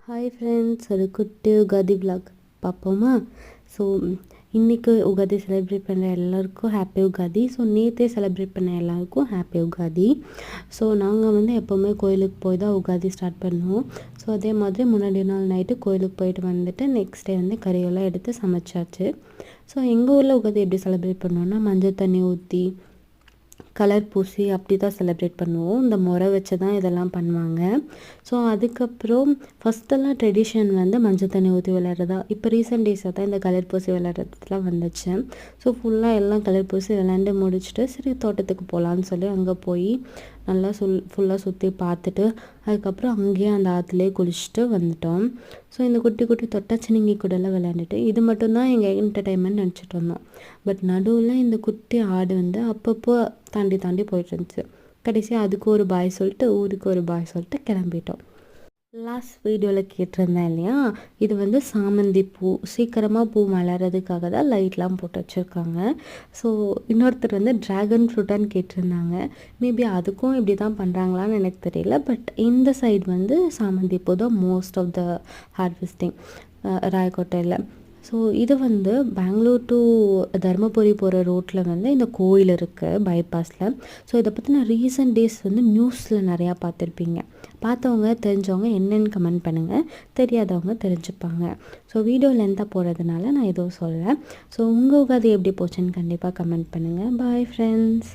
Hi friends, ஒரு குட்டி Ugadi vlog பார்ப்போமா? ஸோ இன்றைக்கி உகாதி செலிப்ரேட் பண்ணுற எல்லாருக்கும் ஹாப்பி உகாதி. ஸோ நேற்றே செலிப்ரேட் பண்ண எல்லாருக்கும் ஹாப்பி உகாதி. ஸோ நாங்கள் வந்து எப்போவுமே கோயிலுக்கு போய் தான் உகாதி ஸ்டார்ட் பண்ணுவோம். ஸோ அதே மாதிரி முன்னாடி நாள் நைட்டு கோயிலுக்கு போயிட்டு வந்துட்டு நெக்ஸ்ட் டே வந்து கறியெல்லாம் எடுத்து சமைச்சாச்சு. ஸோ எங்கள் ஊரில் உகாதி எப்படி செலிப்ரேட் பண்ணுவோன்னா, மஞ்சள் தண்ணி ஊற்றி கலர் பூசி அப்படி தான் செலிப்ரேட் பண்ணுவோம். இந்த முறை வச்சு தான் இதெல்லாம் பண்ணுவாங்க. ஸோ அதுக்கப்புறம் ஃபஸ்ட்டெல்லாம் ட்ரெடிஷன் வந்து மஞ்சள் தண்ணி ஊற்றி விளையாடுறதா. இப்போ ரீசெண்ட் டேஸாக தான் இந்த கலர் பூசி விளையாடுறதுலாம் வந்துச்சு. ஸோ ஃபுல்லாக எல்லாம் கலர் பூசி விளையாண்டு முடிச்சுட்டு சரி தோட்டத்துக்கு போகலான்னு சொல்லி அங்கே போய் நல்லா ஃபுல்லாக சுற்றி பார்த்துட்டு அதுக்கப்புறம் அங்கேயே அந்த ஆற்றுலேயே குளிச்சுட்டு வந்துட்டோம். ஸோ இந்த குட்டி குட்டி தொட்டாச்சினிங்கி கூடலாம் விளையாண்டுட்டு இது மட்டும்தான் எங்கள் என்டர்டைன்மெண்ட் நினச்சிட்டு வந்தோம். பட் நடுவில் இந்த குட்டி ஆடு வந்து அப்பப்போ தாண்டி தாண்டி போயிட்டு இருந்துச்சு. கடைசியாக அதுக்கு ஒரு பாய் சொல்லிட்டு ஊருக்கு ஒரு பாய் சொல்லிட்டு கிளம்பிட்டோம். லாஸ்ட் வீடியோவில் கேட்டிருந்தேன் இல்லையா, இது வந்து சாமந்தி பூ சீக்கிரமாக பூ மலர்றதுக்காக தான் லைட்லாம் போட்டு வச்சுருக்காங்க. ஸோ இன்னொருத்தர் வந்து ட்ராகன் ஃப்ரூட்டான்னு கேட்டிருந்தாங்க. மேபி அதுக்கும் இப்படி தான் பண்ணுறாங்களான்னு எனக்கு தெரியல. பட் இந்த சைடு வந்து சாமந்தி பூ தான் மோஸ்ட் ஆஃப் த ஹார்வெஸ்டிங் ராயக்கோட்டையில். ஸோ இது வந்து பெங்களூர் டு தருமபுரி போகிற ரோட்டில் வந்து இந்த கோயில் இருக்குது பைபாஸில். ஸோ இதை பற்றின ரீசன்ட் டேஸ் வந்து நியூஸில் நிறையா பார்த்துருப்பீங்க. பார்த்தவங்க தெரிஞ்சவங்க என்னென்னு கமெண்ட் பண்ணுங்கள், தெரியாதவங்க தெரிஞ்சுப்பாங்க. ஸோ வீடியோ லென்த்தாக போகிறதுனால நான் எதுவும் சொல்லலை. ஸோ உங்கள் உகாதி எப்படி போச்சுன்னு கண்டிப்பாக கமெண்ட் பண்ணுங்கள். Bye friends.